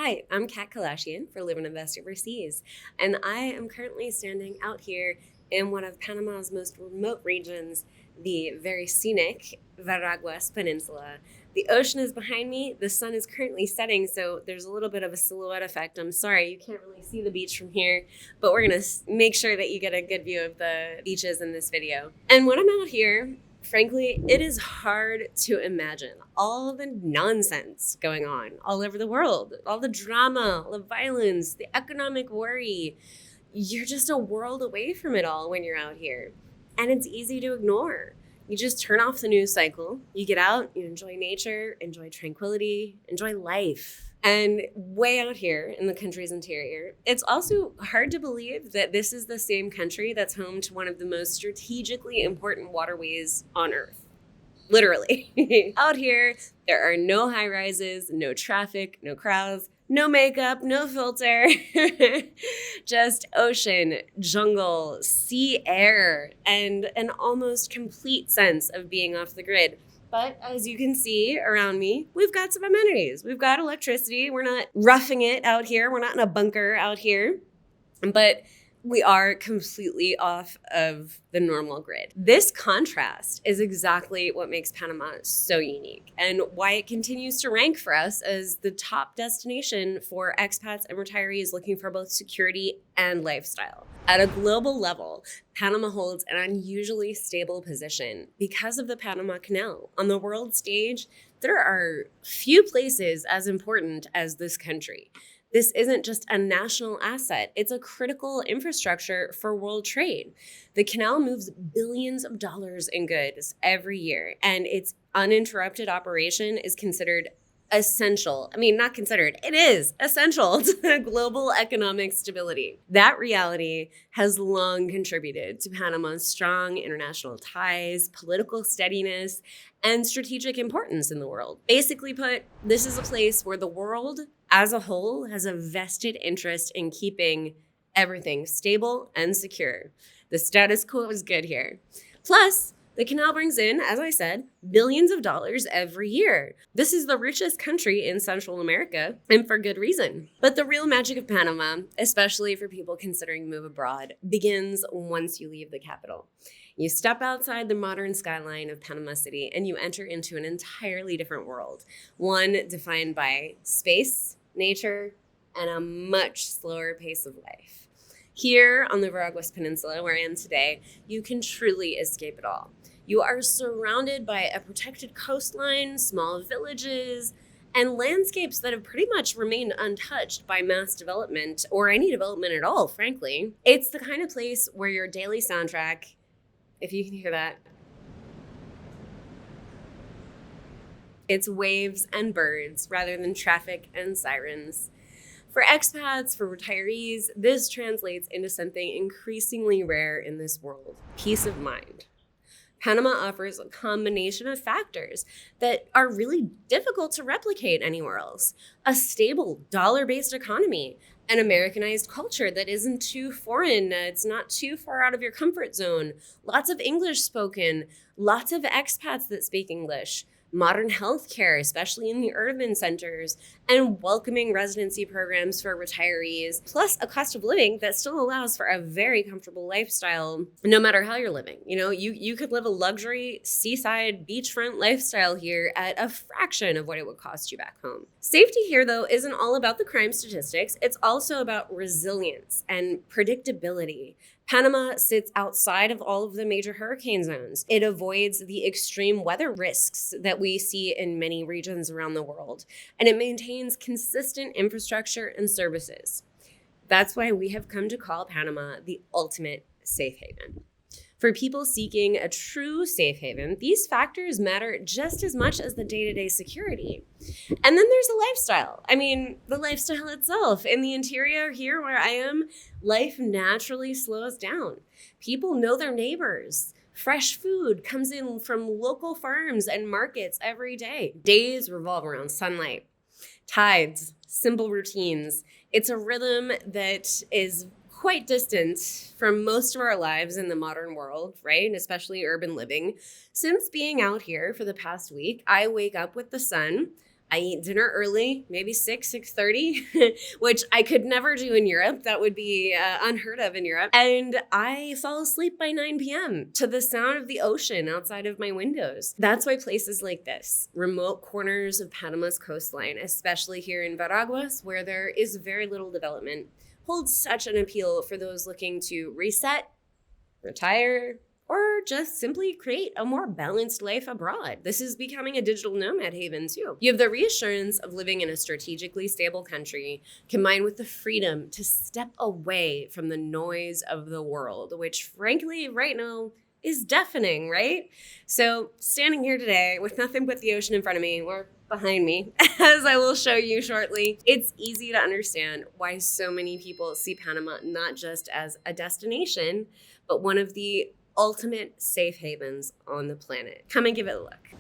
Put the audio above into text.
Hi, I'm Kat Kalashian for Live and Invest Overseas, and I am currently standing out here in one of Panama's most remote regions, the very scenic Veraguas Peninsula. The ocean is behind me, the sun is currently setting, so there's a little bit of a silhouette effect. I'm sorry, you can't really see the beach from here, but we're gonna make sure that you get a good view of the beaches in this video. And when I'm out here, frankly, it is hard to imagine all the nonsense going on all over the world, all the drama, all the violence, the economic worry. You're just a world away from it all when you're out here. And it's easy to ignore. You just turn off the news cycle, you get out, you enjoy nature, enjoy tranquility, enjoy life. And way out here in the country's interior, it's also hard to believe that this is the same country that's home to one of the most strategically important waterways on Earth. Literally. Out here, there are no high rises, no traffic, no crowds, no makeup, no filter, just ocean, jungle, sea air, and an almost complete sense of being off the grid. But as you can see around me, we've got some amenities. We've got electricity. We're not roughing it out here. We're not in a bunker out here. But we are completely off of the normal grid. This contrast is exactly what makes Panama so unique and why it continues to rank for us as the top destination for expats and retirees looking for both security and lifestyle. At a global level, Panama holds an unusually stable position because of the Panama Canal. On the world stage, there are few places as important as this country. This isn't just a national asset, it's a critical infrastructure for world trade. The canal moves billions of dollars in goods every year, and its uninterrupted operation is considered essential. Not considered, it is essential to global economic stability. That reality has long contributed to Panama's strong international ties, political steadiness, and strategic importance in the world. Basically put, this is a place where the world as a whole has a vested interest in keeping everything stable and secure. The status quo is good here. Plus, the canal brings in, as I said, billions of dollars every year. This is the richest country in Central America, and for good reason. But the real magic of Panama, especially for people considering move abroad, begins once you leave the capital. You step outside the modern skyline of Panama City and you enter into an entirely different world, one defined by space, nature, and a much slower pace of life. Here on the Veraguas Peninsula, where I am today, you can truly escape it all. You are surrounded by a protected coastline, small villages, and landscapes that have pretty much remained untouched by mass development or any development at all, frankly. It's the kind of place where your daily soundtrack, if you can hear that, it's waves and birds rather than traffic and sirens. For expats, for retirees, this translates into something increasingly rare in this world: peace of mind. Panama offers a combination of factors that are really difficult to replicate anywhere else. A stable dollar-based economy, an Americanized culture that isn't too foreign, it's not too far out of your comfort zone, lots of English spoken, lots of expats that speak English, modern healthcare, especially in the urban centers, and welcoming residency programs for retirees, plus a cost of living that still allows for a very comfortable lifestyle, no matter how you're living. You could live a luxury seaside beachfront lifestyle here at a fraction of what it would cost you back home. Safety here, though, isn't all about the crime statistics. It's also about resilience and predictability. Panama sits outside of all of the major hurricane zones. It avoids the extreme weather risks that we see in many regions around the world, and it maintains consistent infrastructure and services. That's why we have come to call Panama the ultimate safe haven. For people seeking a true safe haven, these factors matter just as much as the day-to-day security. And then there's the lifestyle. The lifestyle itself. In the interior here where I am, life naturally slows down. People know their neighbors. Fresh food comes in from local farms and markets every day. Days revolve around sunlight, tides, simple routines. It's a rhythm that is quite distant from most of our lives in the modern world, right? And especially urban living. Since being out here for the past week, I wake up with the sun. I eat dinner early, maybe 6:30, which I could never do in Europe. That would be unheard of in Europe. And I fall asleep by 9 p.m. to the sound of the ocean outside of my windows. That's why places like this, remote corners of Panama's coastline, especially here in Veraguas, where there is very little development, holds such an appeal for those looking to reset, retire, or just simply create a more balanced life abroad. This is becoming a digital nomad haven too. You have the reassurance of living in a strategically stable country, combined with the freedom to step away from the noise of the world, which frankly, right now, is deafening, right? So standing here today with nothing but the ocean in front of me, or behind me, as I will show you shortly, it's easy to understand why so many people see Panama not just as a destination, but one of the ultimate safe havens on the planet. Come and give it a look.